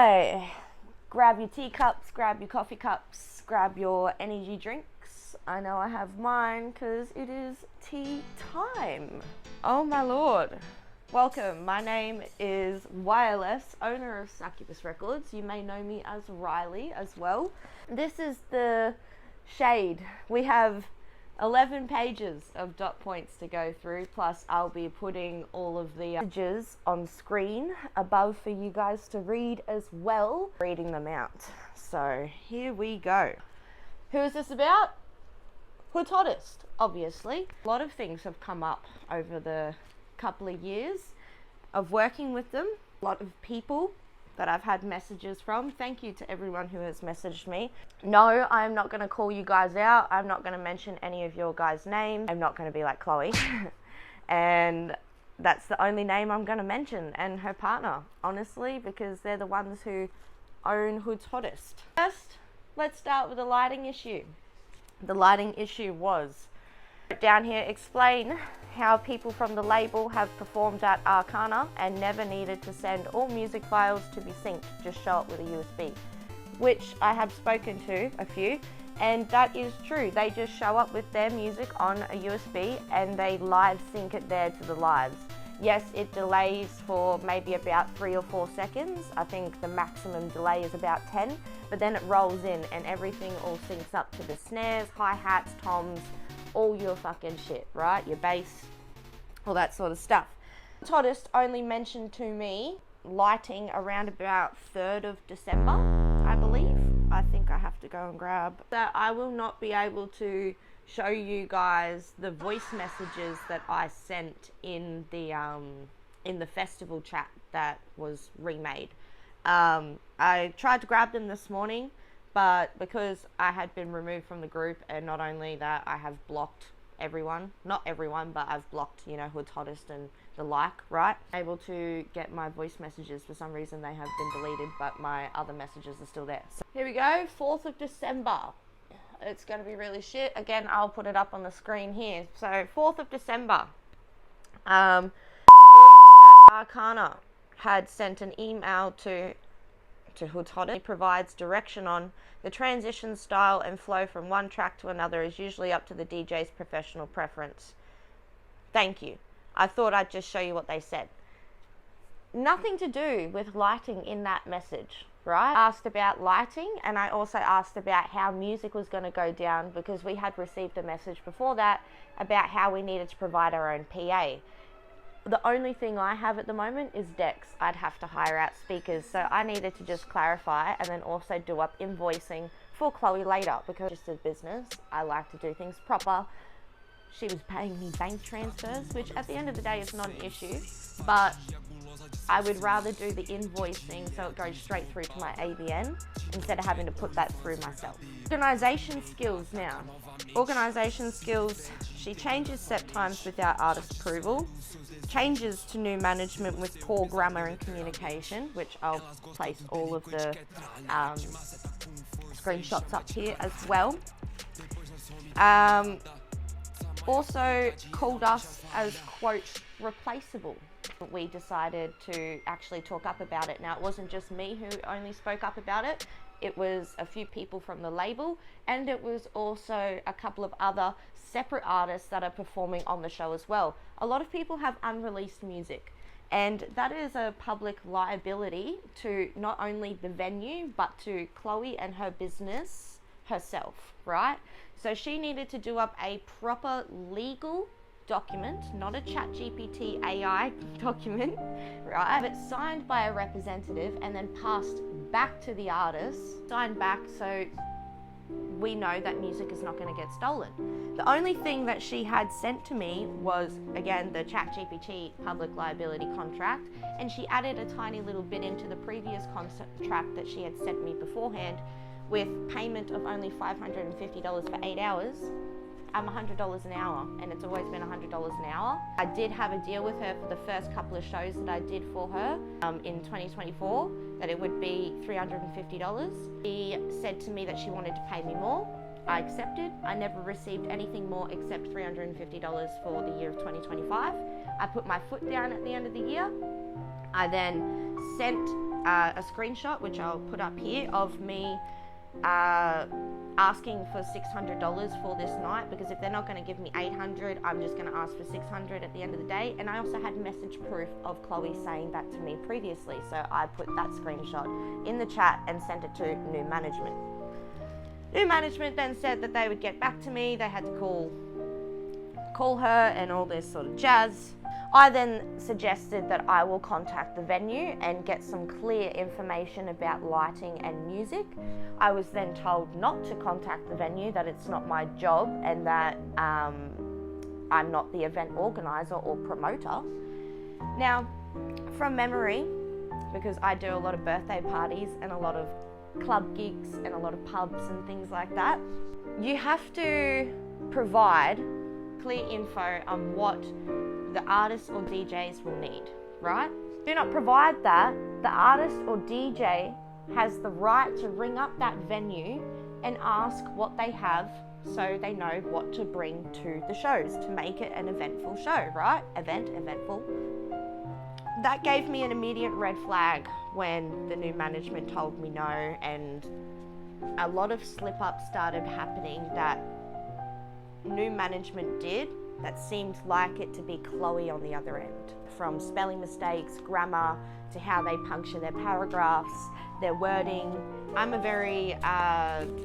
Hey, grab your teacups, grab your coffee cups, grab your energy drinks. I know I have mine because it is tea time. Oh my lord. Welcome, my name is Wireless, owner of Succubus Records. You may know me as Rhilea as well. This is the shade. We have 11 pages of dot points to go through, plus I'll be putting all of the messages on screen above for you guys to read as well, reading them out. So here we go. Who is this about? Hoodhottest, obviously. A lot of things have come up over the couple of years of working with them. A lot of people that I've had messages from. Thank you to everyone who has messaged me. No, I'm not going to call you guys out. I'm not going to mention any of your guys' names. I'm not going to be like Chloe. And that's the only name I'm going to mention, and her partner, honestly, because they're the ones who own Hoodhottest. First, let's start with the lighting issue. The lighting issue was down here, explain how people from the label have performed at Arcana and never needed to send all music files to be synced, just show it with a USB, which I have spoken to a few, and that is true. They just show up with their music on a USB and they live sync it there to the lives. Yes, it delays for maybe about 3 or 4 seconds. I think the maximum delay is about 10, but then it rolls in and everything all syncs up to the snares, hi-hats, toms, all your fucking shit, right? Your bass, all that sort of stuff. Hoodhottest only mentioned to me lighting around about 3rd of December, I believe. I think I have to go and grab that. I will not be able to show you guys the voice messages that I sent in the festival chat that was remade. I tried to grab them this morning, but because I had been removed from the group, and not only that, I have blocked everyone, not everyone, but I've blocked, you know, Hoodhottest and the like, right? Able to get my voice messages. For some reason they have been deleted, but my other messages are still there. So here we go, 4th of December. It's going to be really shit. Again, I'll put it up on the screen here. So 4th of December, Joyce at Arcana had sent an email to Hoodhottest. It provides direction on the transition style and flow from one track to another is usually up to the DJ's professional preference. Thank you. I thought I'd just show you what they said. Nothing to do with lighting in that message, right? I asked about lighting, and I also asked about how music was going to go down, because we had received a message before that about how we needed to provide our own PA. The only thing I have at the moment is decks. I'd have to hire out speakers, so I needed to just clarify and then also do up invoicing for Chloe later, because just as business, I like to do things proper. She was paying me bank transfers, which at the end of the day is not an issue, but I would rather do the invoicing so it goes straight through to my ABN instead of having to put that through myself. Organisation skills now. Organisation skills, she changes set times without artist approval, changes to new management with poor grammar and communication, which I'll place all of the screenshots up here as well. Also called us as, quote, replaceable. We decided to actually talk up about it. Now, it wasn't just me who only spoke up about it. It was a few people from the label, and it was also a couple of other separate artists that are performing on the show as well. A lot of people have unreleased music, and that is a public liability to not only the venue, but to Chloe and her business herself, right? So she needed to do up a proper legal document, not a ChatGPT AI document, right? Have it signed by a representative and then passed back to the artist, signed back so we know that music is not going to get stolen. The only thing that she had sent to me was, again, the ChatGPT public liability contract, and she added a tiny little bit into the previous contract that she had sent me beforehand with payment of only $550 for 8 hours. I'm $100 an hour, and it's always been $100 an hour. I did have a deal with her for the first couple of shows that I did for her in 2024, that it would be $350. She said to me that she wanted to pay me more. I accepted. I never received anything more except $350 for the year of 2025. I put my foot down at the end of the year. I then sent a screenshot, which I'll put up here, of me asking for $600 for this night, because if they're not going to give me $800, I'm just going to ask for $600 at the end of the day. And I also had message proof of Chloe saying that to me previously, so I put that screenshot in the chat and sent it to new management. New management then said that they would get back to me. They had to call her and all this sort of jazz. I then suggested that I will contact the venue and get some clear information about lighting and music. I was then told not to contact the venue, that it's not my job, and that I'm not the event organizer or promoter. Now, from memory, because I do a lot of birthday parties and a lot of club gigs and a lot of pubs and things like that, you have to provide clear info on what the artists or DJs will need, right? Do not provide that, the artist or DJ has the right to ring up that venue and ask what they have, so they know what to bring to the shows to make it an eventful show, right? Eventful. That gave me an immediate red flag when the new management told me no, and a lot of slip-ups started happening that new management did that seemed like it to be Chloe on the other end. From spelling mistakes, grammar, to how they puncture their paragraphs, their wording. I'm a very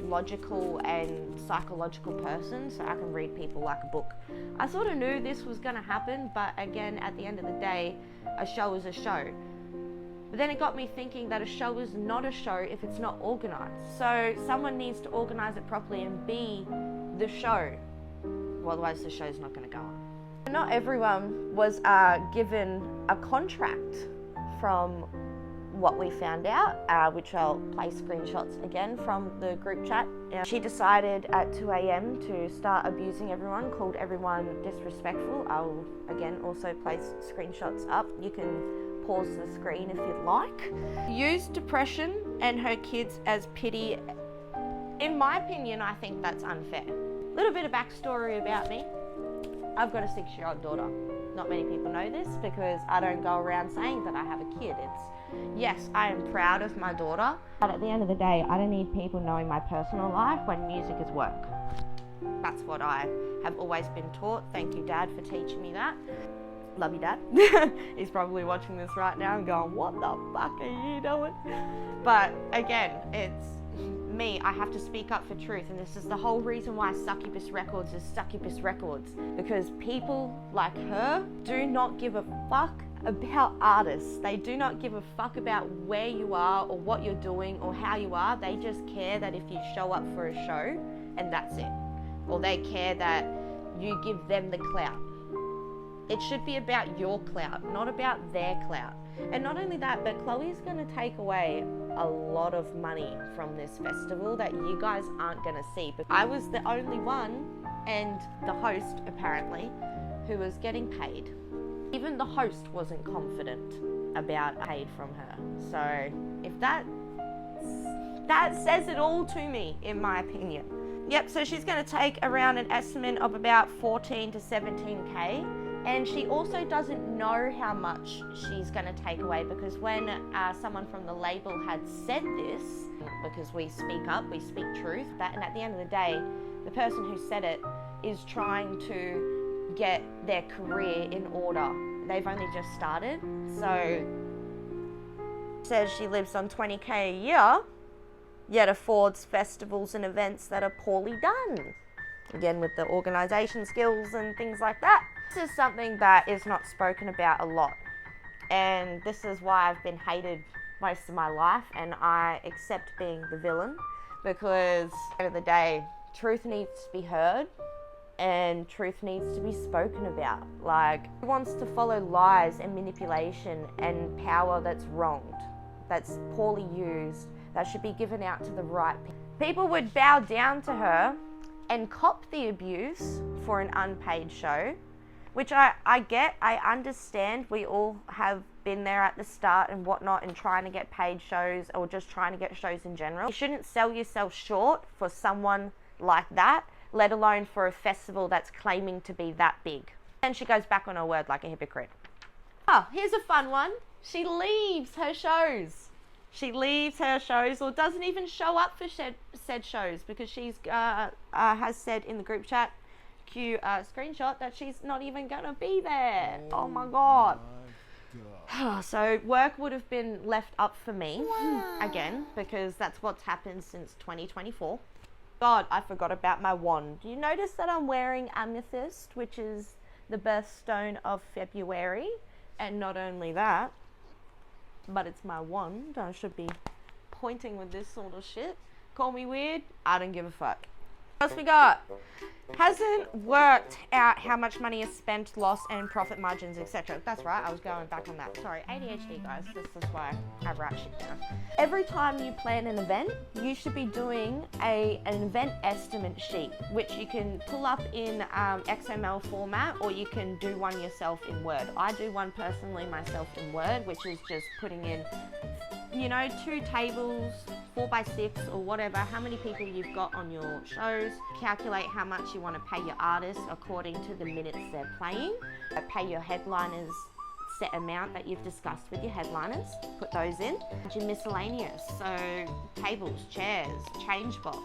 logical and psychological person, so I can read people like a book. I sort of knew this was gonna happen, but again, at the end of the day, a show is a show. But then it got me thinking that a show is not a show if it's not organised. So someone needs to organise it properly and be the show. Well, otherwise the show's not going to go on. Not everyone was given a contract from what we found out, which I'll play screenshots again from the group chat. She decided at 2 a.m. to start abusing everyone, called everyone disrespectful. I'll again also place screenshots up. You can pause the screen if you'd like. Used depression and her kids as pity. In my opinion, I think that's unfair. Little bit of backstory about me. I've got a 6-year-old daughter. Not many people know this because I don't go around saying that I have a kid. Yes, I am proud of my daughter, but at the end of the day, I don't need people knowing my personal life when music is work. That's what I have always been taught. Thank you, Dad, for teaching me that. Love you, Dad. He's probably watching this right now and going, what the fuck are you doing? But again, it's me, I have to speak up for truth, and this is the whole reason why Succubus Records is Succubus Records, because people like her do not give a fuck about artists. They do not give a fuck about where you are or what you're doing or how you are. They just care that if you show up for a show and that's it, or they care that you give them the clout. It should be about your clout, not about their clout. And not only that, but Chloe's going to take away a lot of money from this festival that you guys aren't going to see. But I was the only one, and the host apparently, who was getting paid. Even the host wasn't confident about paid from her. So if that says it all to me, in my opinion. Yep, so she's going to take around an estimate of about 14 to 17K. And she also doesn't know how much she's going to take away, because when someone from the label had said this, because we speak up, we speak truth, and at the end of the day, the person who said it is trying to get their career in order. They've only just started, so says she lives on 20K a year, yet affords festivals and events that are poorly done. Again, with the organisation skills and things like that. This is something that is not spoken about a lot, and this is why I've been hated most of my life, and I accept being the villain, because at the end of the day, truth needs to be heard and truth needs to be spoken about. Like, who wants to follow lies and manipulation and power that's wronged, that's poorly used, that should be given out to the right people? People would bow down to her and cop the abuse for an unpaid show, which I get, I understand. We all have been there at the start and whatnot, and trying to get paid shows or just trying to get shows in general. You shouldn't sell yourself short for someone like that, let alone for a festival that's claiming to be that big. And she goes back on her word like a hypocrite. Oh, here's a fun one. She leaves her shows. She leaves her shows or doesn't even show up for said shows because she's has said in the group chat, cue screenshot, that she's not even gonna be there. Oh my god. So work would have been left up for me again, because that's what's happened since 2024. God, I forgot about my wand. Do you notice that I'm wearing amethyst, which is the birthstone of February? And not only that, but it's my wand. I should be pointing with this sort of shit. Call me weird, I don't give a fuck. What else we got? Hasn't worked out how much money is spent, loss, and profit margins, etc. That's right, I was going back on that. Sorry, ADHD guys, this is why I write shit down. Every time you plan an event, you should be doing an event estimate sheet, which you can pull up in XML format, or you can do one yourself in Word. I do one personally myself in Word, which is just putting in, you know, 2 tables, 4x6 or whatever, how many people you've got on your shows, calculate how much you want to pay your artists according to the minutes they're playing, pay your headliners set amount that you've discussed with your headliners, put those in. Your miscellaneous, so tables, chairs, change box,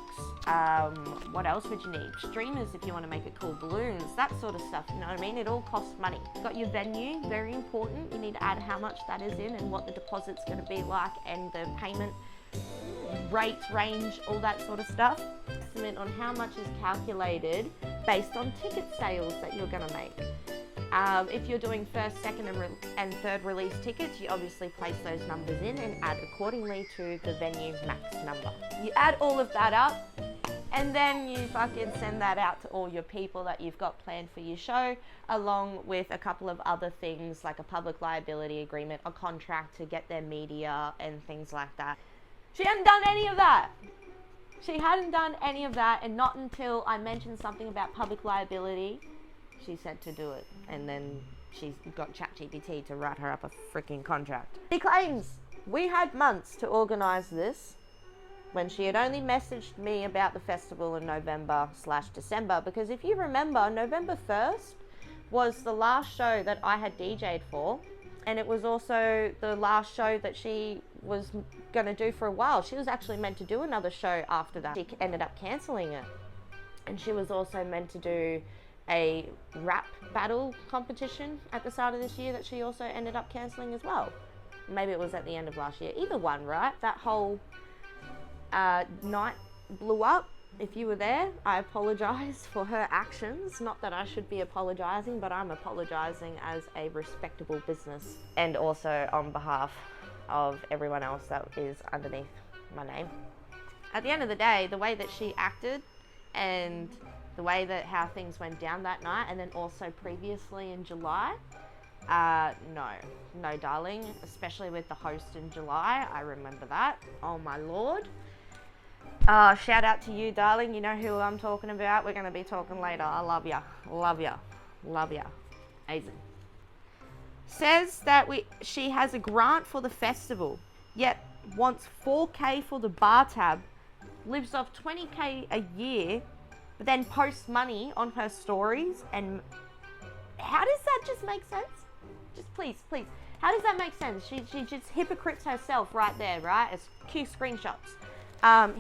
what else would you need? Streamers if you want to make it cool, balloons, that sort of stuff, you know what I mean? It all costs money. Got your venue, very important. You need to add how much that is in and what the deposit's going to be like and the payment rates, range, all that sort of stuff. Estimate on how much is calculated based on ticket sales that you're going to make. If you're doing first, second and third release tickets, you obviously place those numbers in and add accordingly to the venue max number. You add all of that up and then you fucking send that out to all your people that you've got planned for your show, along with a couple of other things like a public liability agreement, a contract to get their media and things like that. She hadn't done any of that. She hadn't done any of that, and not until I mentioned something about public liability, she said to do it. And then she's got ChatGPT to write her up a freaking contract. She claims we had months to organise this when she had only messaged me about the festival in November/December, because if you remember, November 1st was the last show that I had DJ'd for, and it was also the last show that she was going to do for a while. She was actually meant to do another show after that. She ended up cancelling it. And she was also meant to do a rap battle competition at the start of this year that she also ended up cancelling as well. Maybe it was at the end of last year. Either one, right? That whole night blew up. If you were there, I apologise for her actions. Not that I should be apologising, but I'm apologising as a respectable business, and also on behalf of everyone else that is underneath my name. At the end of the day, the way that she acted and the way that how things went down that night, and then also previously in July, no darling, especially with the host in July, I remember that. Oh my lord. Shout out to you, darling. You know who I'm talking about. We're going to be talking later. I love ya. Love ya. Love ya. Amazing. Says that she has a grant for the festival, yet wants 4K for the bar tab, lives off 20K a year, but then posts money on her stories. And how does that just make sense? Just please. How does that make sense? She just hypocrites herself right there, right? It's cue screenshots.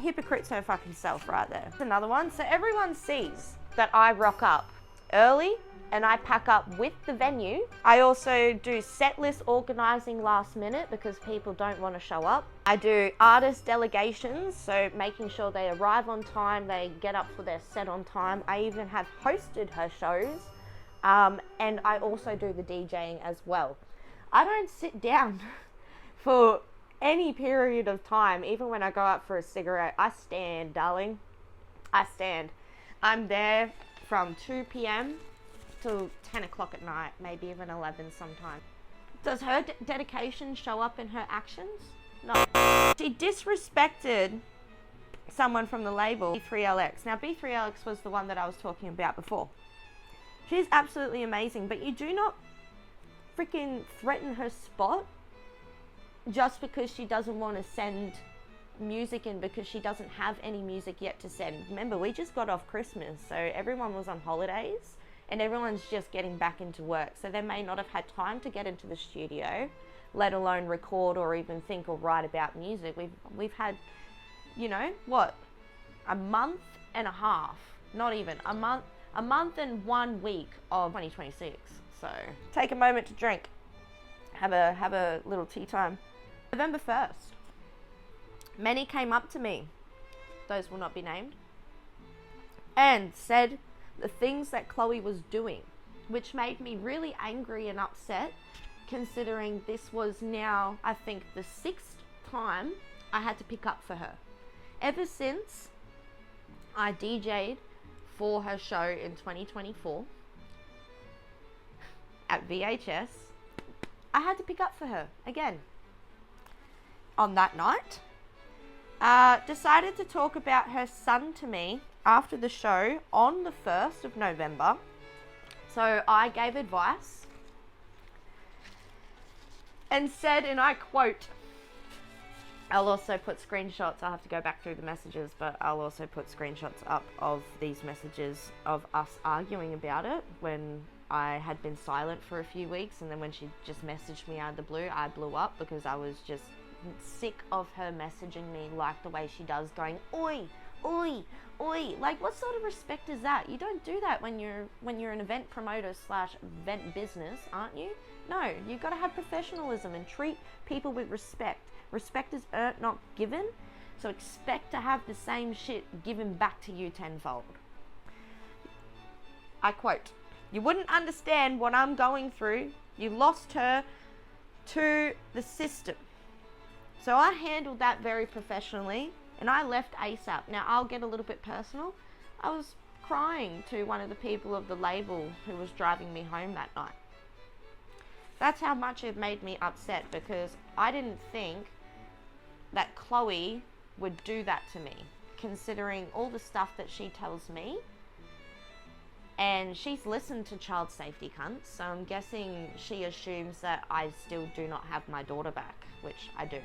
Hypocrites her fucking self right there. Another one. So everyone sees that I rock up early and I pack up with the venue. I also do set list organising last minute because people don't want to show up. I do artist delegations, so making sure they arrive on time, they get up for their set on time. I even have hosted her shows, and I also do the DJing as well. I don't sit down for any period of time. Even when I go out for a cigarette, I stand, darling. I stand. I'm there from 2 p.m. till 10 o'clock at night, maybe even 11 sometimes. Does her dedication show up in her actions? No. She disrespected someone from the label, B3LX. Now, B3LX was the one that I was talking about before. She's absolutely amazing, but you do not freaking threaten her spot just because she doesn't want to send music in, because she doesn't have any music yet to send. Remember, we just got off Christmas, so everyone was on holidays and everyone's just getting back into work, so they may not have had time to get into the studio let alone record or even think or write about music. We've had, you know, what, a month and a half, not even a month and 1 week of 2026. So take a moment to drink, have a little tea time. November 1st, many came up to me, those will not be named, and said the things that Chloe was doing, which made me really angry and upset, considering this was now, I think, the 6th time I had to pick up for her. Ever since I DJ'd for her show in 2024 at VHS, I had to pick up for her again. On that night, decided to talk about her son to me after the show on the 1st of November. So I gave advice and said, and I quote, I'll also put screenshots, I'll have to go back through the messages, but I'll also put screenshots up of these messages of us arguing about it when I had been silent for a few weeks, and then when she just messaged me out of the blue, I blew up because I was just sick of her messaging me like the way she does, going, oi, oi, oi. Like, what sort of respect is that? You don't do that when you're an event promoter / event business, aren't you? No, you've got to have professionalism and treat people with respect. Respect is earned, not given. So expect to have the same shit given back to you tenfold. I quote, "You wouldn't understand what I'm going through. You lost her to the system." So I handled that very professionally and I left ASAP. Now I'll get a little bit personal. I was crying to one of the people of the label who was driving me home that night. That's how much it made me upset, because I didn't think that Chloe would do that to me, considering all the stuff that she tells me. And she's listened to child safety cunts, so I'm guessing she assumes that I still do not have my daughter back, which I do.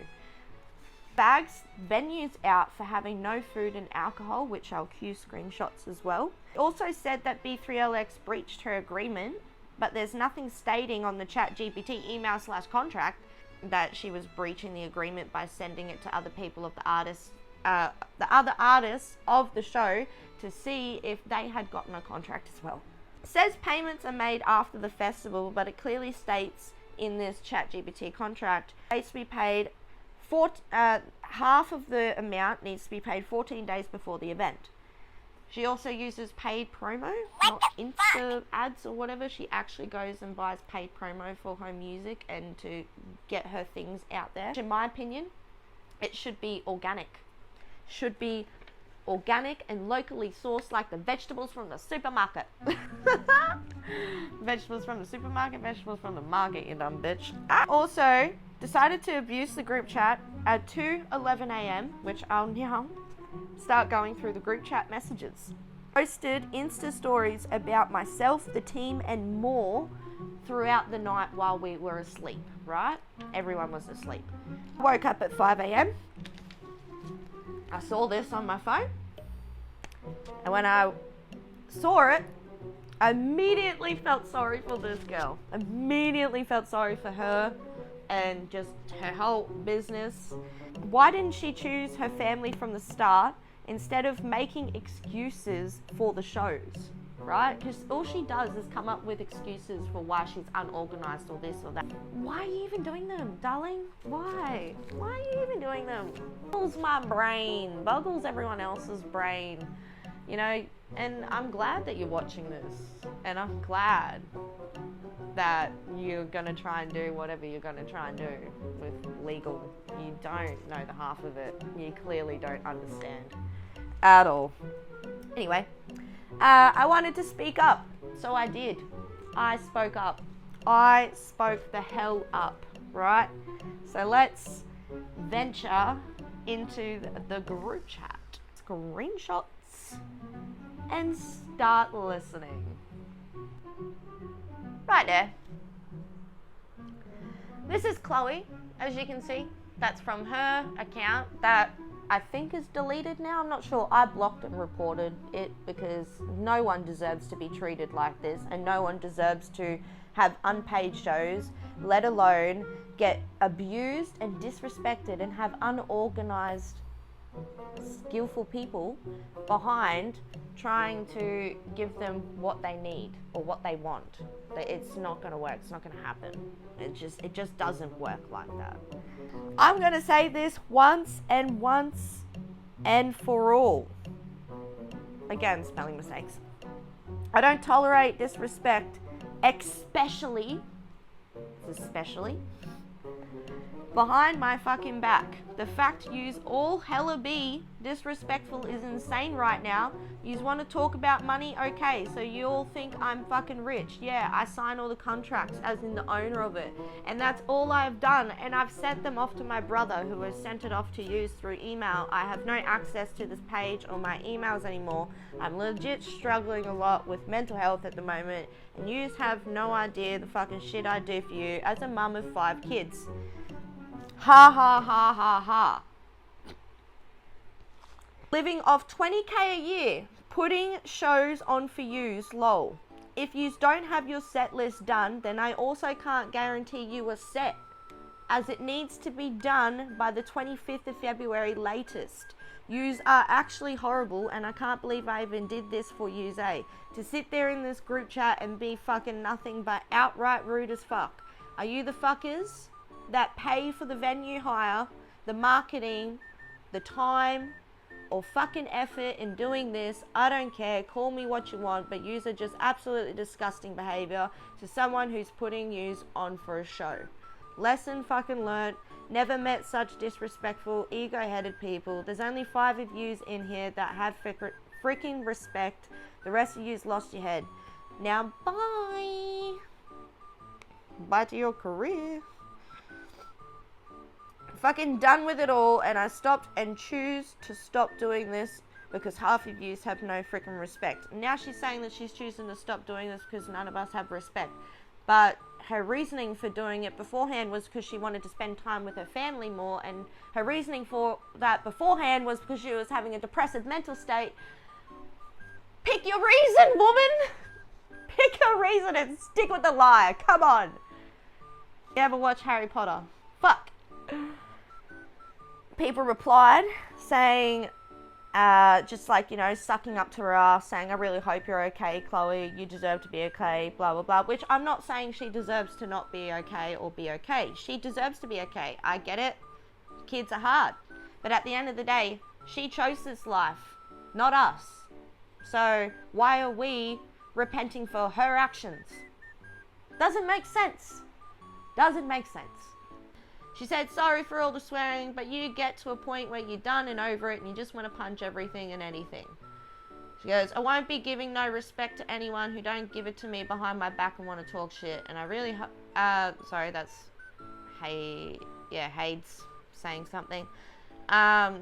Bags venues out for having no food and alcohol, which I'll cue screenshots as well. It also said that B3LX breached her agreement, but there's nothing stating on the ChatGPT email / contract that she was breaching the agreement by sending it to other people of the other artists of the show to see if they had gotten a contract as well. It says payments are made after the festival, but it clearly states in this ChatGPT contract needs to be paid half of the amount needs to be paid 14 days before the event. She also uses paid promo, not insta ads or whatever. She actually goes and buys paid promo for her music and to get her things out there. In my opinion, it should be organic. Should be organic and locally sourced, like the vegetables from the supermarket. Vegetables from the supermarket, vegetables from the market, you dumb bitch. I also decided to abuse the group chat at 2:11 a.m, which I'll now start going through the group chat messages. Posted Insta stories about myself, the team, and more throughout the night while we were asleep, right? Everyone was asleep. I woke up at 5 a.m. I saw this on my phone, and when I saw it, I immediately felt sorry for this girl. Immediately felt sorry for her and just her whole business. Why didn't she choose her family from the start instead of making excuses for the shows, right? Because all she does is come up with excuses for why she's unorganized or this or that. Why are you even doing them, darling? Why? Why are you even doing them? Boggles my brain, boggles everyone else's brain, you know? And I'm glad that you're watching this, and I'm glad that you're gonna try and do whatever you're gonna try and do with legal. You don't know the half of it. You clearly don't understand at all. Anyway, I wanted to speak up, so I did. I spoke up. I spoke the hell up, right? So let's venture into the group chat, screenshots, and start listening. Right there. This is Chloe, as you can see. That's from her account that I think is deleted now. I'm not sure. I blocked and reported it because no one deserves to be treated like this, and no one deserves to have unpaid shows, let alone get abused and disrespected and have unorganized, skillful people behind trying to give them what they need or what they want. It's not going to work. It's not going to happen. It just doesn't work like that. I'm going to say this once and for all. Again, spelling mistakes. I don't tolerate disrespect, especially behind my fucking back. The fact yous all hella be disrespectful is insane right now. Yous want to talk about money? Okay, so you all think I'm fucking rich. Yeah, I sign all the contracts as in the owner of it. And that's all I've done. And I've sent them off to my brother, who has sent it off to yous through email. I have no access to this page or my emails anymore. I'm legit struggling a lot with mental health at the moment. And yous have no idea the fucking shit I do for you as a mum of 5 kids. Ha ha ha ha ha. Living off 20k a year, putting shows on for yous, lol. If yous don't have your set list done, then I also can't guarantee you a set, as it needs to be done by the 25th of February latest. Yous are actually horrible, and I can't believe I even did this for yous, eh? To sit there in this group chat and be fucking nothing but outright rude as fuck. Are you the fuckers that pay for the venue hire, the marketing, the time, or fucking effort in doing this? I don't care, call me what you want, but yous are just absolutely disgusting behavior to someone who's putting yous on for a show. Lesson fucking learnt. Never met such disrespectful, ego-headed people. There's only 5 of yous in here that have freaking respect. The rest of yous lost your head. Now bye. Bye to your career. Fucking done with it all, and I stopped and choose to stop doing this because half of yous have no freaking respect. Now she's saying that she's choosing to stop doing this because none of us have respect. But her reasoning for doing it beforehand was because she wanted to spend time with her family more, and her reasoning for that beforehand was because she was having a depressive mental state. Pick your reason, woman! Pick your reason and stick with the lie. Come on. You ever watch Harry Potter? Fuck. People replied saying, just like, you know, sucking up to her ass, saying, I really hope you're okay, Chloe, you deserve to be okay, blah, blah, blah, which I'm not saying she deserves to not be okay or be okay. She deserves to be okay. I get it. Kids are hard. But at the end of the day, she chose this life, not us. So why are we repenting for her actions? Doesn't make sense. Doesn't make sense. She said, sorry for all the swearing, but you get to a point where you're done and over it and you just want to punch everything and anything. She goes, I won't be giving no respect to anyone who don't give it to me behind my back and want to talk shit. And I really, sorry, that's, Hades saying something.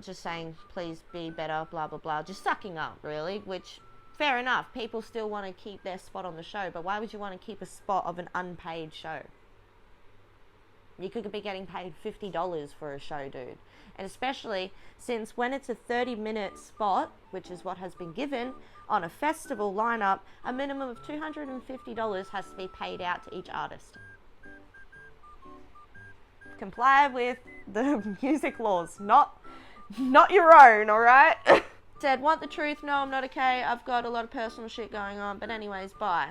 Just saying, please be better, blah, blah, blah. Just sucking up, really, which, fair enough. People still want to keep their spot on the show, but why would you want to keep a spot of an unpaid show? You could be getting paid $50 for a show, dude. And especially since when it's a 30-minute spot, which is what has been given on a festival lineup, a minimum of $250 has to be paid out to each artist. Comply with the music laws, not your own, alright? Said, want the truth? No, I'm not okay. I've got a lot of personal shit going on. But anyways, bye.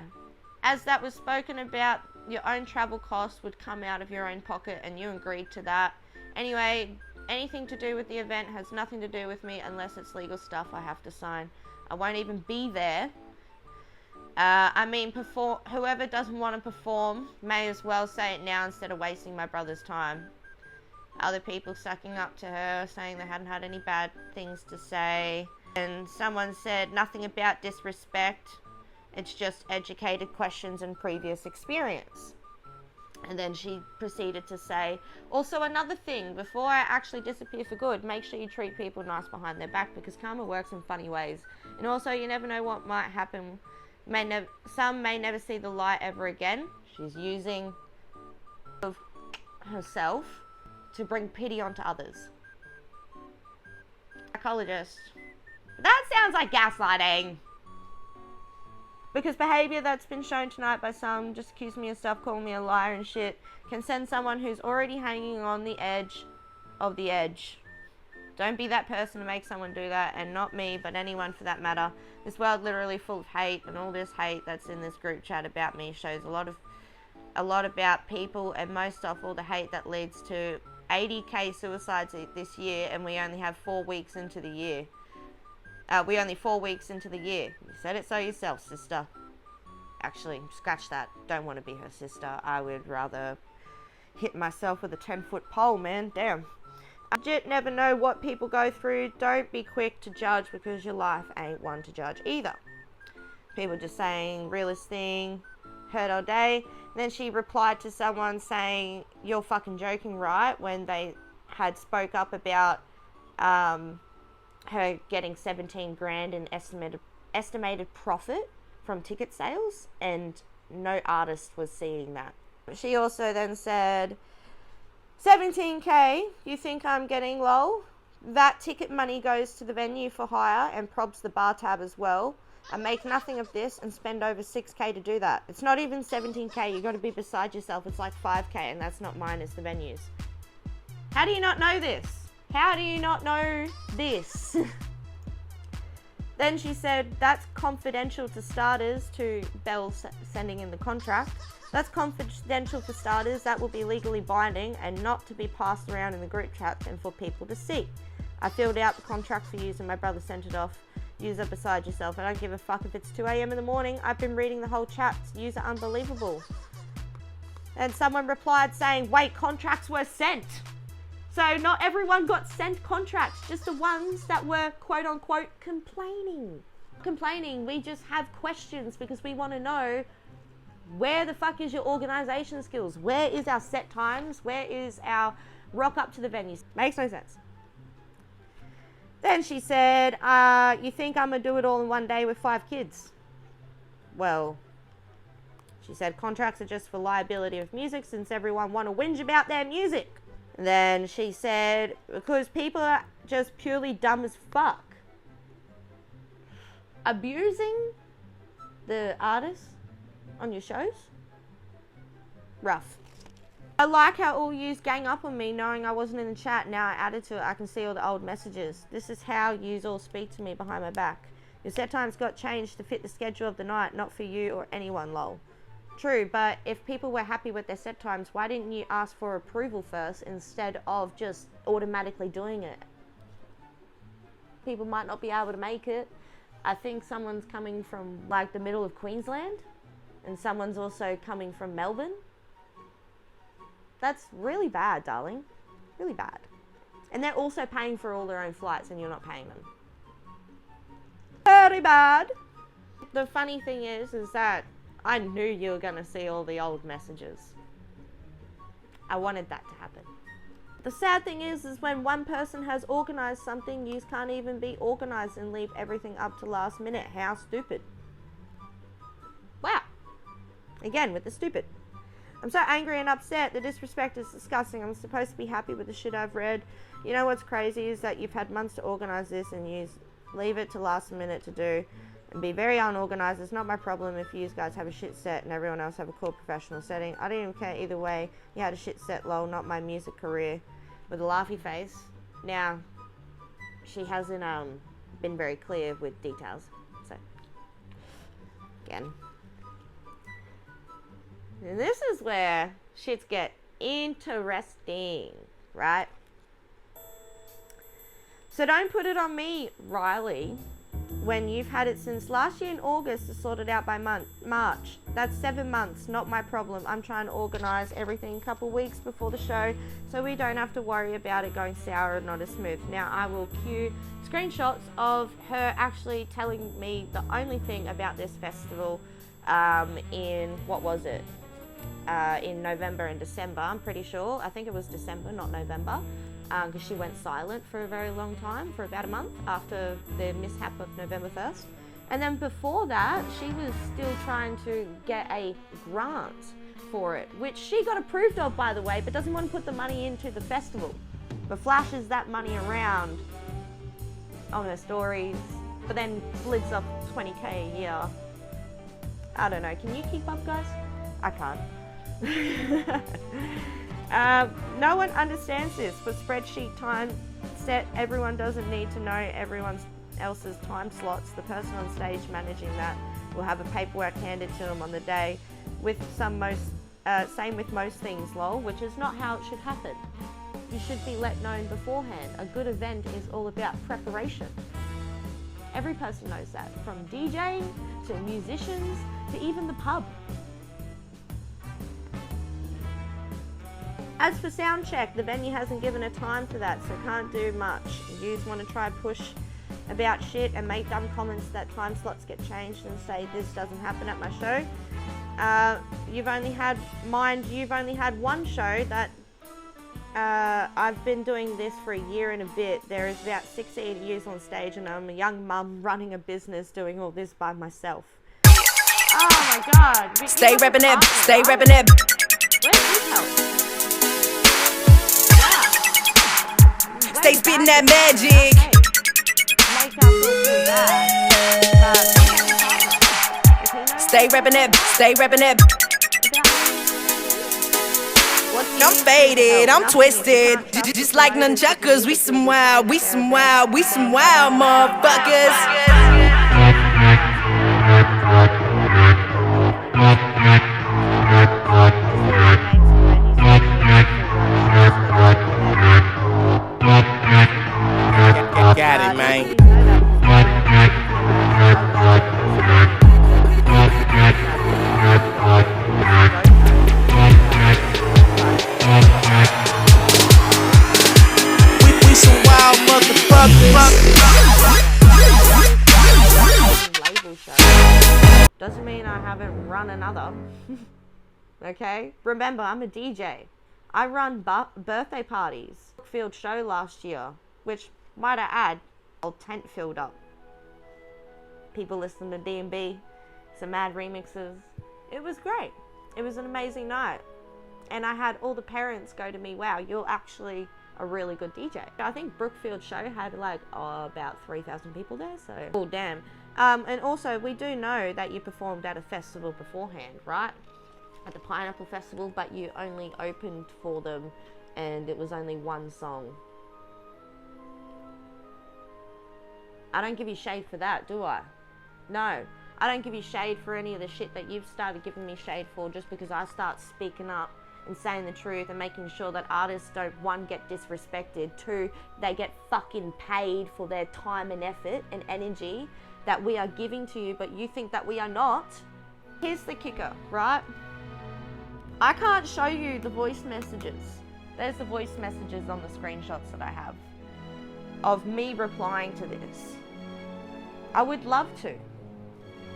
As that was spoken about, your own travel costs would come out of your own pocket, and you agreed to that. Anyway, anything to do with the event has nothing to do with me unless it's legal stuff I have to sign. I won't even be there. Whoever doesn't want to perform may as well say it now instead of wasting my brother's time. Other people sucking up to her, saying they hadn't had any bad things to say. And someone said nothing about disrespect. It's just educated questions and previous experience. And then she proceeded to say, also another thing, before I actually disappear for good, make sure you treat people nice behind their back because karma works in funny ways. And also you never know what might happen. Some may never see the light ever again. She's using herself to bring pity onto others. psychologist. That sounds like gaslighting. Because behaviour that's been shown tonight by some, just accuse me of stuff, call me a liar and shit, can send someone who's already hanging on the edge of the edge. Don't be that person to make someone do that, and not me, but anyone for that matter. This world literally full of hate, and all this hate that's in this group chat about me shows a lot about people, and most of all the hate that leads to 80k suicides this year, and we only have 4 weeks into the year. We're only 4 weeks into the year. You said it so yourself, sister. Actually, scratch that. Don't want to be her sister. I would rather hit myself with a 10-foot pole, man. Damn. I just never know what people go through. Don't be quick to judge, because your life ain't one to judge either. People just saying, realest thing, heard all day. And then she replied to someone saying, you're fucking joking, right? When they had spoke up about her getting 17 grand in estimated profit from ticket sales, and no artist was seeing that. She also then said, 17k, you think I'm getting lol? That ticket money goes to the venue for hire and probs the bar tab as well. I make nothing of this and spend over 6k to do that. It's not even 17k, you got to be beside yourself. It's like 5k, and that's not minus the venues. How do you not know this? How do you not know this? Then she said, that's confidential to starters, to Belle sending in the contract. That's confidential for starters. That will be legally binding and not to be passed around in the group chats and for people to see. I filled out the contract for you and my brother sent it off. User beside yourself. I don't give a fuck if it's 2 a.m. in the morning. I've been reading the whole chat. User unbelievable. And someone replied saying, wait, contracts were sent. So not everyone got sent contracts, just the ones that were quote unquote complaining. We just have questions because we want to know, where the fuck is your organization skills? Where is our set times? Where is our rock up to the venues? Makes no sense. Then she said, you think I'm gonna do it all in one day with 5 kids? Well, she said contracts are just for liability of music since everyone want to whinge about their music. And then she said, because people are just purely dumb as fuck. Abusing the artists on your shows? Rough. I like how all yous gang up on me knowing I wasn't in the chat. Now I added to it, I can see all the old messages. This is how yous all speak to me behind my back. Your set times got changed to fit the schedule of the night, not for you or anyone, lol. True, but if people were happy with their set times, why didn't you ask for approval first instead of just automatically doing it? People might not be able to make it. I think someone's coming from like the middle of Queensland, and someone's also coming from Melbourne. That's really bad, darling. Really bad. And they're also paying for all their own flights and you're not paying them. Very bad. The funny thing is that I knew you were going to see all the old messages. I wanted that to happen. The sad thing is when one person has organised something, you can't even be organised and leave everything up to last minute. How stupid. Wow. Again, with the stupid. I'm so angry and upset. The disrespect is disgusting. I'm supposed to be happy with the shit I've read. You know what's crazy is that you've had months to organise this and you leave it to last minute to do. And be very unorganised. It's not my problem if you guys have a shit set and everyone else have a cool professional setting. I don't even care either way. You had a shit set, lol, not my music career. With a laughy face. Now, she hasn't been very clear with details. So, again. And this is where shits get interesting, right? So don't put it on me, Rhilea, when you've had it since last year in August to sort it out by March. That's 7 months, not my problem. I'm trying to organise everything a couple weeks before the show so we don't have to worry about it going sour and not as smooth. Now I will cue screenshots of her actually telling me the only thing about this festival in, what was it? In November and December, I'm pretty sure. I think it was December, not November. Because she went silent for a very long time, for about a month after the mishap of November 1st. And then before that, she was still trying to get a grant for it, which she got approved of, by the way, but doesn't want to put the money into the festival, but flashes that money around on her stories, but then lives off 20k a year. I don't know, can you keep up, guys? I can't. No one understands this. For spreadsheet time set, everyone doesn't need to know everyone else's time slots. The person on stage managing that will have a paperwork handed to them on the day with same with most things, lol, which is not how it should happen. You should be let known beforehand. A good event is all about preparation. Every person knows that, from DJing to musicians to even the pub. As for sound check, the venue hasn't given a time for that, so can't do much. You want to try push about shit and make dumb comments that time slots get changed and say this doesn't happen at my show. You've only had one show that I've been doing this for a year and a bit. There is about 16 years on stage and I'm a young mum running a business doing all this by myself. Oh my god. Stay reppin' it, stay reppin' it. Where's this help? Stay spitting that magic. Stay reppin' it, stay reppin' it. I'm faded, I'm twisted. Just like nunchuckers, we some wild motherfuckers. Got it, man. We some wild motherfuckers. Doesn't mean I haven't run another. Okay? Remember, I'm a DJ. I run birthday parties. Field show last year, which, might I add, old tent filled up. People listened to D&B, some mad remixes. It was great. It was an amazing night. And I had all the parents go to me, wow, you're actually a really good DJ. I think Brookfield show had like about 3,000 people there, so oh damn. And also we do know that you performed at a festival beforehand, right? At the Pineapple Festival, but you only opened for them and it was only one song. I don't give you shade for that, do I? No, I don't give you shade for any of the shit that you've started giving me shade for just because I start speaking up and saying the truth and making sure that artists don't, one, get disrespected, two, they get fucking paid for their time and effort and energy that we are giving to you, but you think that we are not. Here's the kicker, right? I can't show you the voice messages. There's the voice messages on the screenshots that I have of me replying to this. I would love to,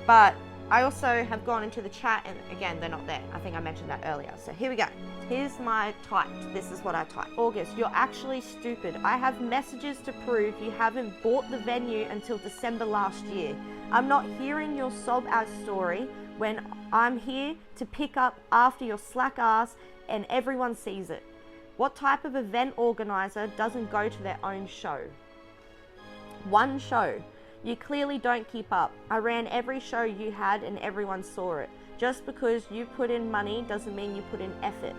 but I also have gone into the chat and again, they're not there. I think I mentioned that earlier. So here we go. Here's my typed. This is what I typed. August, you're actually stupid. I have messages to prove you haven't bought the venue until December last year. I'm not hearing your sob-ass story when I'm here to pick up after your slack ass and everyone sees it. What type of event organizer doesn't go to their own show? One show. You clearly don't keep up. I ran every show you had and everyone saw it. Just because you put in money doesn't mean you put in effort.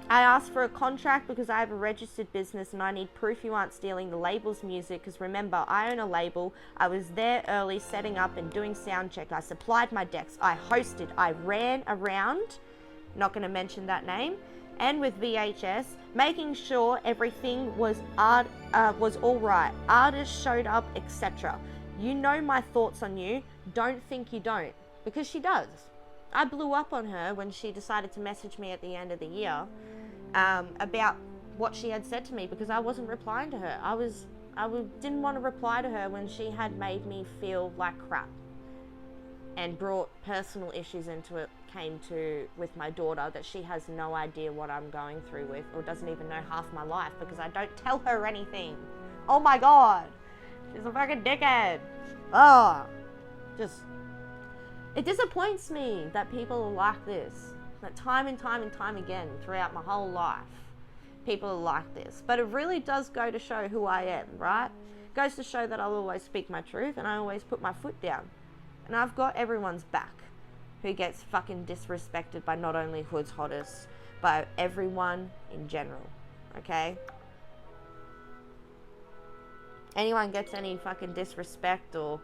I asked for a contract because I have a registered business and I need proof you aren't stealing the label's music, because remember, I own a label. I was there early setting up and doing sound check. I supplied my decks. I hosted. I ran around, not going to mention that name, and with VHS, making sure everything was all right. Artists showed up, etc. You know my thoughts on you. Don't think you don't, because she does. I blew up on her when she decided to message me at the end of the year about what she had said to me, because I wasn't replying to her. I didn't want to reply to her when she had made me feel like crap and brought personal issues into it. Came to with my daughter that she has no idea what I'm going through with, or doesn't even know half my life because I don't tell her anything. Oh my god, she's a fucking dickhead. It disappoints me that people are like this, that time and time and time again throughout my whole life, people are like this. But it really does go to show who I am, right? It goes to show that I'll always speak my truth and I always put my foot down. And I've got everyone's back who gets fucking disrespected by not only Hoodhottest, but everyone in general, okay? Anyone gets any fucking disrespect or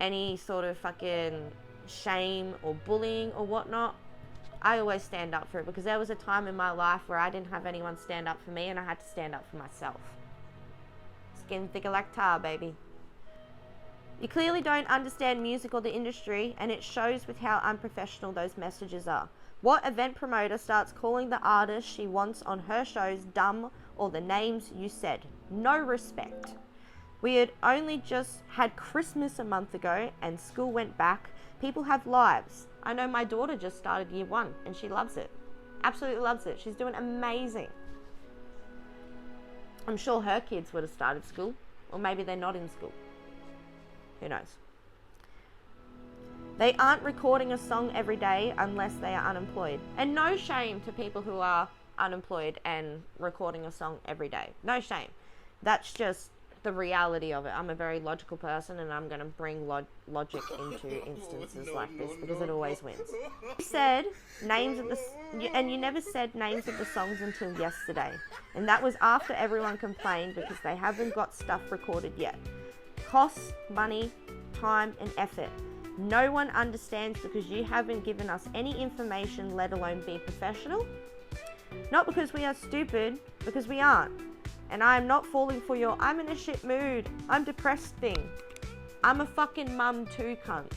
any sort of fucking shame or bullying or whatnot, I always stand up for it, because there was a time in my life where I didn't have anyone stand up for me and I had to stand up for myself. Skin thicker like tar, baby. You clearly don't understand music or the industry, and it shows with how unprofessional those messages are. What event promoter starts calling the artist she wants on her shows dumb, or the names you said? No respect. We had only just had Christmas a month ago and school went back. People have lives. I know my daughter just started year 1 and she loves it. Absolutely loves it. She's doing amazing. I'm sure her kids would have started school, or maybe they're not in school. Who knows? They aren't recording a song every day unless they are unemployed. And no shame to people who are unemployed and recording a song every day. No shame. That's just the reality of it. I'm a very logical person, and I'm going to bring logic into instances like this because it always wins. You said names of and you never said names of the songs until yesterday. And that was after everyone complained because they haven't got stuff recorded yet. Costs, money, time and effort. No one understands because you haven't given us any information, let alone be professional. Not because we are stupid, because we aren't. And I am not falling for your I'm in a shit mood, I'm depressed thing. I'm a fucking mum too, cunt.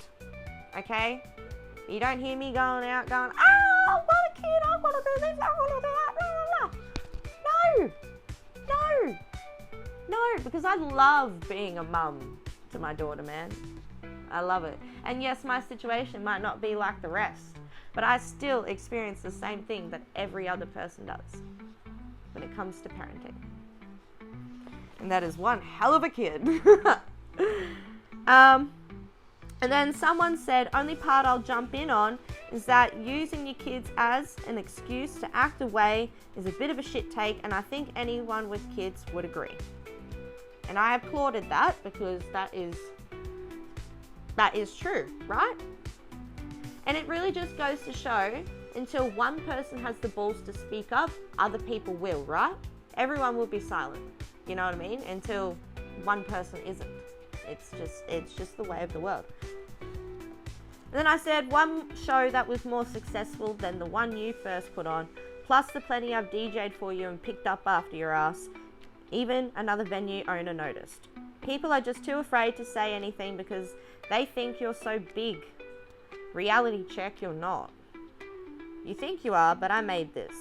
Okay? You don't hear me going out going, oh, I've got a kid, I want to do this, I want to do that, blah, blah, blah. No. No, because I love being a mum to my daughter, man. I love it. And yes, my situation might not be like the rest, but I still experience the same thing that every other person does when it comes to parenting. And that is one hell of a kid. And then someone said, only part I'll jump in on is that using your kids as an excuse to act away is a bit of a shit take, and I think anyone with kids would agree. And I applauded that because that is true, right? And it really just goes to show, until one person has the balls to speak up, other people will, right? Everyone will be silent. You know what I mean? Until one person isn't. It's just the way of the world. And then I said, one show that was more successful than the one you first put on, plus the plenty I've DJ'd for you and picked up after your ass. Even another venue owner noticed. People are just too afraid to say anything because they think you're so big. Reality check, you're not. You think you are, but I made this.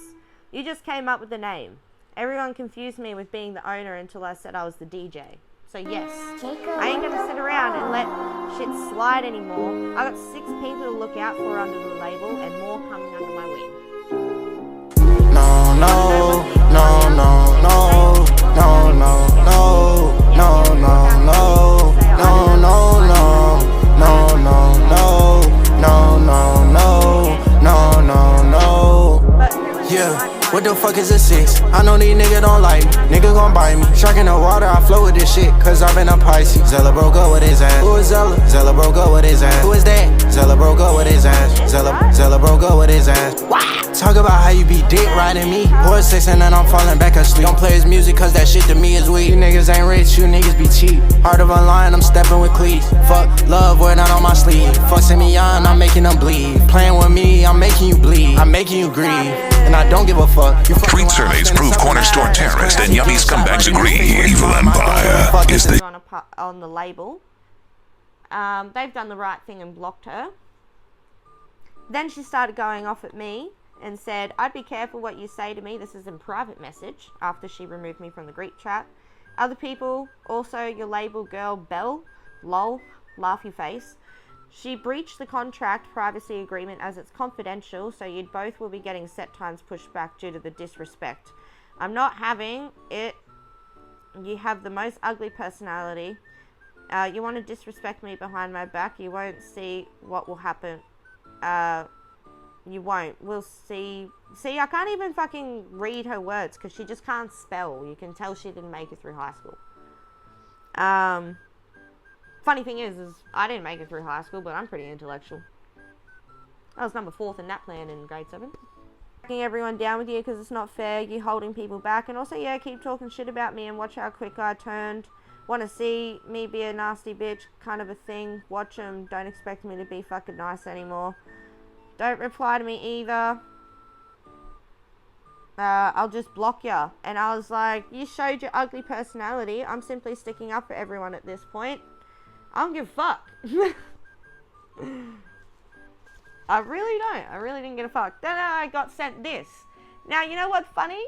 You just came up with the name. Everyone confused me with being the owner until I said I was the DJ. So yes, I ain't gonna sit around and let shit slide anymore. I got 6 people to look out for under the label and more coming under my wing. What the fuck is a 6? I know these niggas don't like me. Nigga gon' bite me. Shark in the water, I flow with this shit, cause I've been a Pisces. Zella broke up with his ass. Who is Zella? Zella broke up with his ass. Who is that? Zella broke up with his ass. Zella broke up with his ass. Talk about how you be dick riding me. Boy 6 and then I'm falling back asleep. Don't play his music cause that shit to me is weak. You niggas ain't rich, you niggas be cheap. Heart of a lion, I'm stepping with cleats. Fuck love, wear that on my sleeve. Fucking me on, I'm making them bleed. Playing with me, I'm making you bleed. I'm making you grieve. And I don't give a fuck. Tweet surveys prove corner store terrorist and yummy scumbags agree. Evil Empire is the on the label. They've done the right thing and blocked her. Then she started going off at me and said, I'd be careful what you say to me. This is in private message after she removed me from the group chat. Other people, also your label girl Belle, lol, laughy face. She breached the contract privacy agreement as it's confidential, so you both will be getting set times pushed back due to the disrespect. I'm not having it. You have the most ugly personality. You want to disrespect me behind my back, you won't see what will happen. You won't. We'll see. See, I can't even fucking read her words because she just can't spell. You can tell she didn't make it through high school. Funny thing is I didn't make it through high school, but I'm pretty intellectual. I was number 4th in that plan in grade 7. Backing everyone down with you because it's not fair. You holding people back. And also, yeah, keep talking shit about me and watch how quick I turned. Want to see me be a nasty bitch kind of a thing. Watch them. Don't expect me to be fucking nice anymore. Don't reply to me either. I'll just block ya. And I was like, you showed your ugly personality. I'm simply sticking up for everyone at this point. I don't give a fuck. I really don't. I really didn't give a fuck. Then I got sent this. Now, you know what's funny?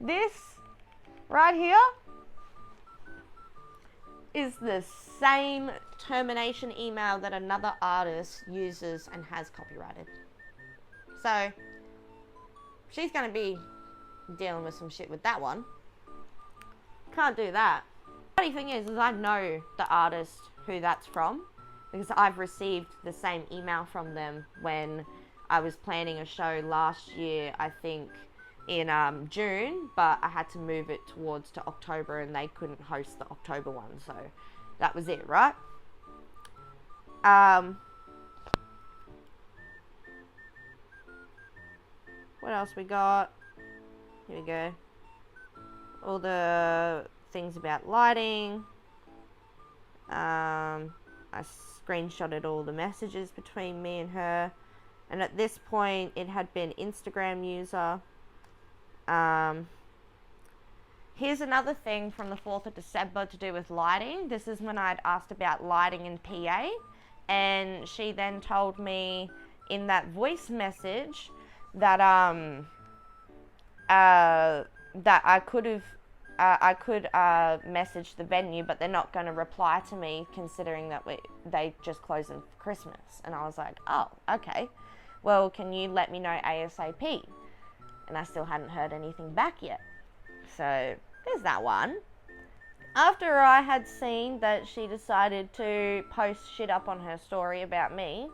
This right here is the same termination email that another artist uses and has copyrighted. So, she's going to be dealing with some shit with that one. Can't do that. Funny thing is I know the artist who that's from because I've received the same email from them when I was planning a show last year, I think in June, but I had to move it towards to October and they couldn't host the October one, so that was it, right? What else we got? Here we go. All the things about lighting. I screenshotted all the messages between me and her, and at this point it had been Instagram user. Here's another thing from the 4th of December to do with lighting. This is when I'd asked about lighting in PA, and she then told me in that voice message that that I could message the venue, but they're not going to reply to me considering that they just closed them for Christmas. And I was like, oh, okay. Well, can you let me know ASAP? And I still hadn't heard anything back yet. So there's that one. After I had seen that she decided to post shit up on her story about me,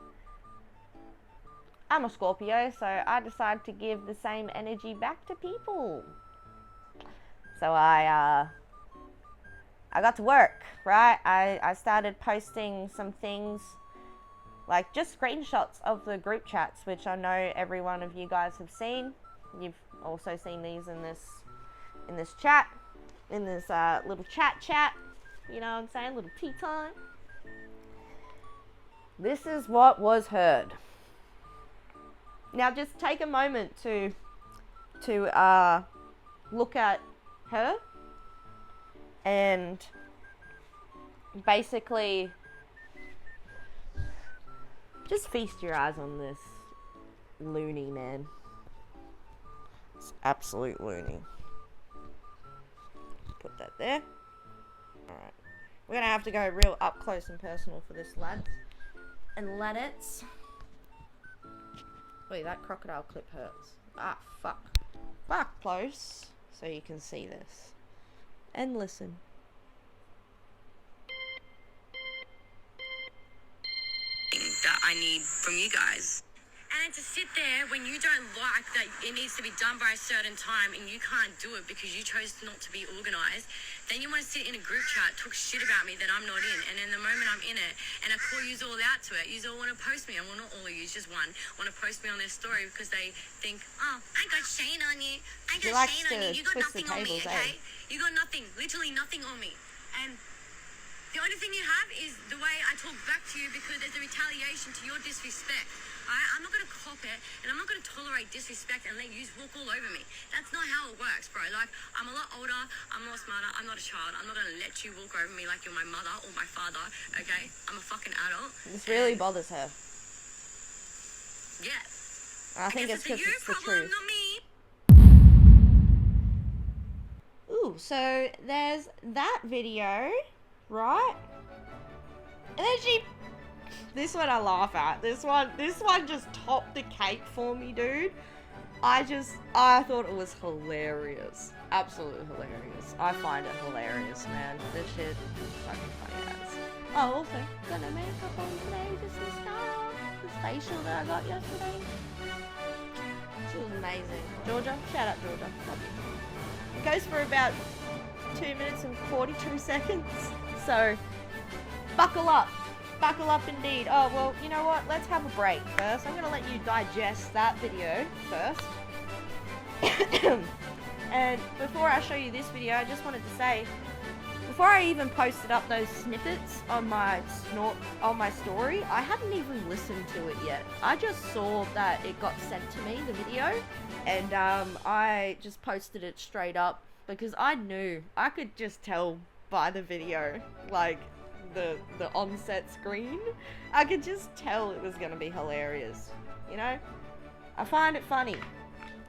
I'm a Scorpio, so I decided to give the same energy back to people. So I got to work, right? I started posting some things, like just screenshots of the group chats, which I know every one of you guys have seen. You've also seen these in this chat, in this little chat. You know what I'm saying? Little tea time. This is what was heard. Now just take a moment to look at her and basically just feast your eyes on this loony, man. It's absolute loony. Put that there. Alright. We're gonna have to go real up close and personal for this, lads and ladettes. Wait, that crocodile clip hurts. Ah, fuck. Fuck close so you can see this. And listen. That I need from you guys. And then to sit there when you don't like that it needs to be done by a certain time and you can't do it because you chose not to be organised, then you want to sit in a group chat, talk shit about me that I'm not in, and then the moment I'm in it and I call yous all out to it, yous all want to post me, and well, not all of yous, just one, want to post me on their story because they think, oh, I got Shane on you, I got Shane on you, you got nothing on me, okay? You got nothing, literally nothing on me. And the only thing you have is the way I talk back to you because there's a retaliation to your disrespect. I'm not going to cop it, and I'm not going to tolerate disrespect and let you walk all over me. That's not how it works, bro. Like, I'm a lot older, I'm a lot smarter, I'm not a child. I'm not going to let you walk over me like you're my mother or my father, okay? I'm a fucking adult. This really bothers her. Yeah. I think it's because it's the truth. Not me. Ooh, so there's that video, right? And then she... This one I laugh at. This one just topped the cake for me, dude. I thought it was hilarious. Absolutely hilarious. I find it hilarious, man. This shit is fucking funny as. Oh, also, got no makeup on today, just some stuff. This facial that I got yesterday. She was amazing. Georgia, shout out Georgia. Love you. It goes for about 2 minutes and 42 seconds. So, buckle up. Buckle up indeed. Oh, well, you know what? Let's have a break first. I'm going to let you digest that video first. And before I show you this video, I just wanted to say, before I even posted up those snippets on my story, I hadn't even listened to it yet. I just saw that it got sent to me, the video, and I just posted it straight up because I knew, I could just tell by the video, like the onset screen, I could just tell it was gonna be hilarious, you know? I find it funny.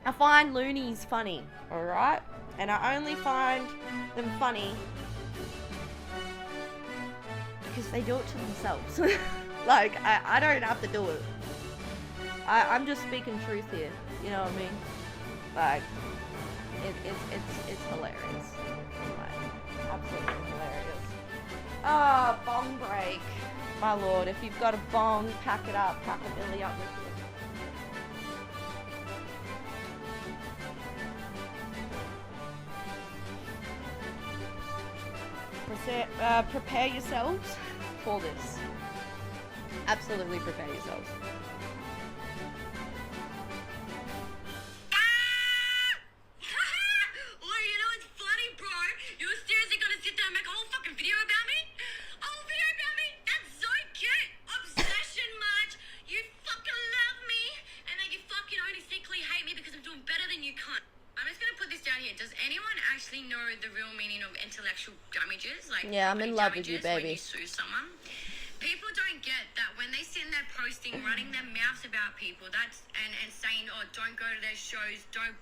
I find loonies funny, alright? And I only find them funny because they do it to themselves. Like, I don't have to do it. I'm just speaking truth here, you know what I mean? Like, it's hilarious. Like, absolutely hilarious. Ah, oh, bong break. My lord, if you've got a bong, pack it up, pack a billy up with you. Prepare yourselves for this. Absolutely prepare yourselves. Oh, you know it's funny, bro. You're seriously gonna sit there and make a whole fucking video about me? A whole video about me? That's so cute. Obsession much. You fucking love me, and then you fucking only secretly hate me because I'm doing better than you cunt. I'm just gonna put this down here. Does anyone actually know the real meaning of intellectual damages? Like, yeah, I'm in love with you, baby. When you sue someone. People don't get that when they sit in there posting, running their mouths about people, that's and saying, oh, don't go to their shows, don't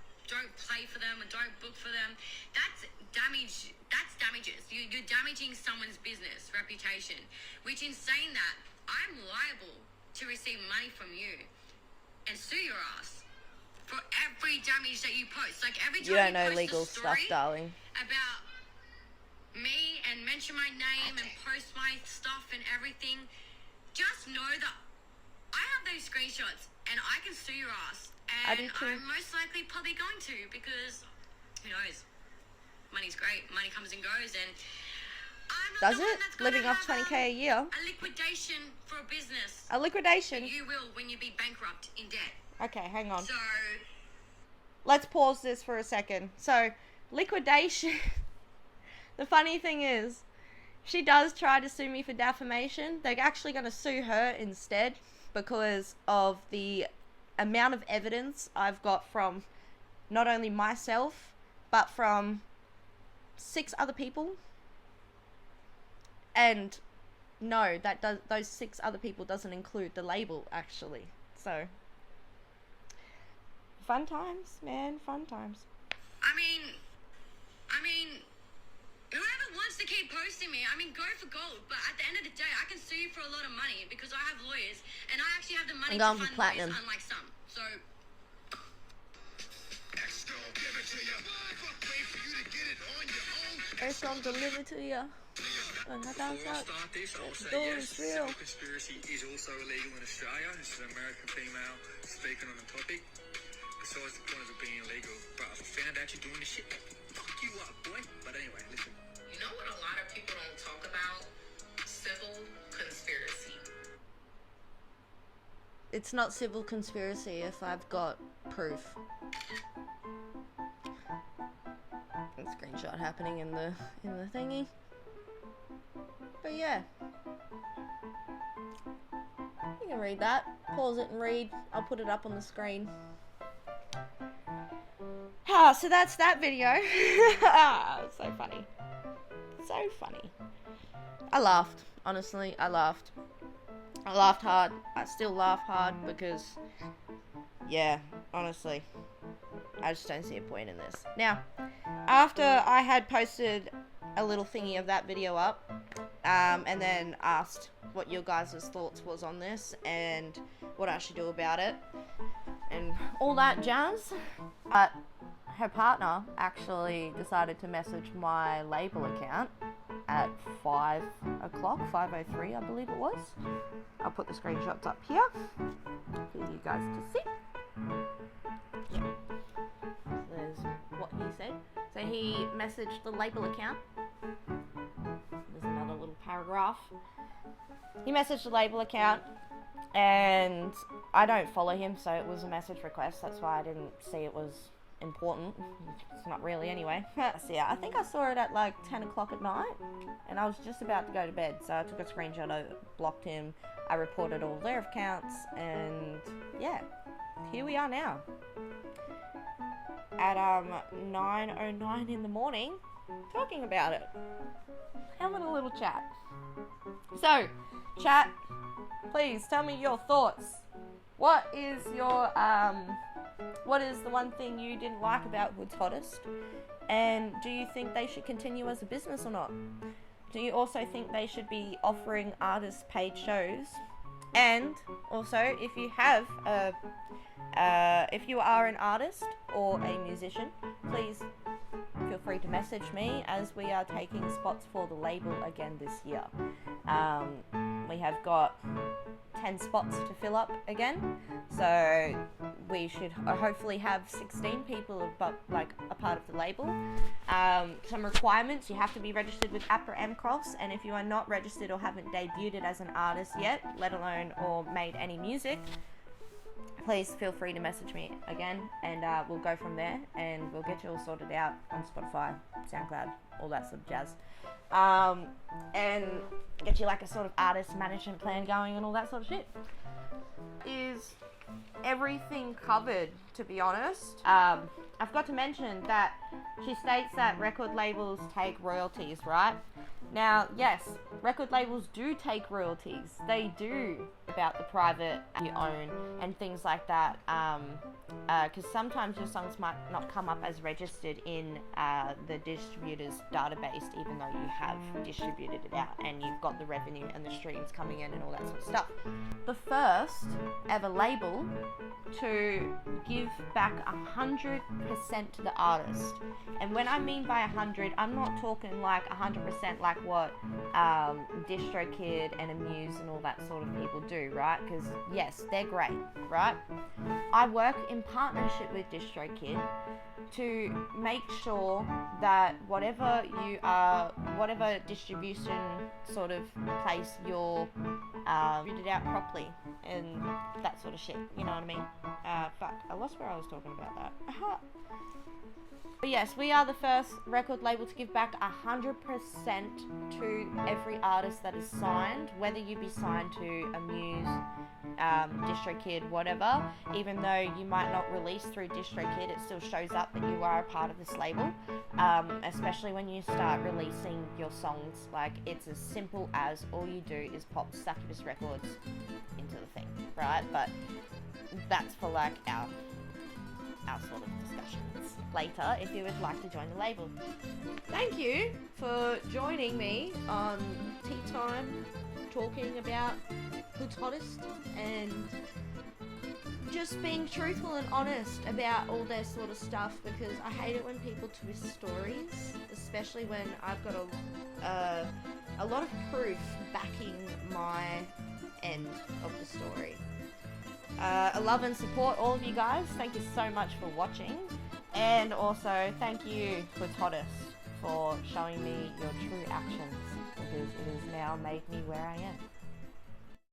play for them, or don't book for them. That's damage. That's damages. You're damaging someone's business, reputation. Which, in saying that, I'm liable to receive money from you and sue your ass for every damage that you post. Like, every time you don't know post legal a story stuff, darling. About me and mention my name and post my stuff and everything, just know that I have those screenshots and I can sue your ass. And I'm most likely probably going to, because who knows? Money's great. Money comes and goes, and I'm not does the one it? that's gonna Living off have 20k a year. A liquidation for a business. A liquidation. You will when you be bankrupt in debt. Okay, hang on. So let's pause this for a second. So, liquidation. The funny thing is, she does try to sue me for defamation. They're actually going to sue her instead because of the amount of evidence I've got from not only myself, but from 6 other people. And no, those 6 other people doesn't include the label, actually. So, fun times, man, fun times. I mean, whoever wants to keep posting me, go for gold. But at the end of the day, I can sue you for a lot of money because I have lawyers, and I actually have the money to fund lawyers, unlike some. So. It's gonna deliver to you. Before I start this, I'll say yes, civil conspiracy is also illegal in Australia. This is an American female speaking on the topic. Besides the point of it being illegal, but if I found out you're doing this shit, fuck you up, boy. But anyway, listen. You know what a lot of people don't talk about? Civil conspiracy. It's not civil conspiracy if I've got proof. A screenshot happening in the thingy. But yeah. You can read that. Pause it and read. I'll put it up on the screen. Ah, so that's that video. So funny. So funny. I laughed. Honestly, I laughed. I laughed hard. I still laugh hard because, yeah, honestly, I just don't see a point in this. Now, after I had posted a little thingy of that video up, and then asked what your guys' thoughts was on this and what I should do about it and all that jazz, her partner actually decided to message my label account at 5 o'clock, 5:03 I believe it was. I'll put the screenshots up here for you guys to see. Yeah. So there's what he said. So he messaged the label account. There's another little paragraph. He messaged the label account, and I don't follow him, so it was a message request. That's why I didn't see it was important. It's not really anyway. So yeah, I think I saw it at like 10 o'clock at night, and I was just about to go to bed, so I took a screenshot, I blocked him, I reported all their accounts, and yeah, here we are now. At 9:09 in the morning, talking about it. Having a little chat. So, chat, please tell me your thoughts. What is your what is the one thing you didn't like about Hoodhottest? And do you think they should continue as a business or not? Do you also think they should be offering artists paid shows? And also, if you have if you are an artist or a musician, please feel free to message me, as we are taking spots for the label again this year. We have got 10 spots to fill up again, so we should hopefully have 16 people like a part of the label. Some requirements: you have to be registered with APRA MCross, and if you are not registered or haven't debuted as an artist yet, let alone or made any music, please feel free to message me again, and we'll go from there, and we'll get you all sorted out on Spotify, Soundcloud, all that sort of jazz, and get you like a sort of artist management plan going and all that sort of shit. Is everything covered, to be honest? I've got to mention that she states that record labels take royalties, right? Now, yes, record labels do take royalties. They do, about the private you own and things like that. Because sometimes your songs might not come up as registered in the distributor's database, even though you have distributed it out and you've got the revenue and the streams coming in and all that sort of stuff. The first ever label to give back 100% to the artist. And when I mean by 100, I'm not talking like 100% like what DistroKid and Amuse and all that sort of people do, right? Because yes, they're great, right? I work in partnership with DistroKid to make sure that whatever distribution sort of place you're read it out properly and that sort of shit, you know what I mean? Fuck, I lost where I was talking about that. But yes, we are the first record label to give back 100% to every artist that is signed, whether you be signed to Amuse, DistroKid, whatever. Even though you might not release through DistroKid, it still shows up that you are a part of this label, especially when you start releasing your songs. Like, it's as simple as all you do is pop succubusrecords into the thing, right? But that's for like our sort of discussions later if you would like to join the label. Thank you for joining me on Tea Time, talking about Hoodhottest and just being truthful and honest about all their sort of stuff, because I hate it when people twist stories, especially when I've got a lot of proof backing my end of the story. I love and support all of you guys. Thank you so much for watching, and also thank you, Hoodhottest, for showing me your true actions, because it has now made me where I am.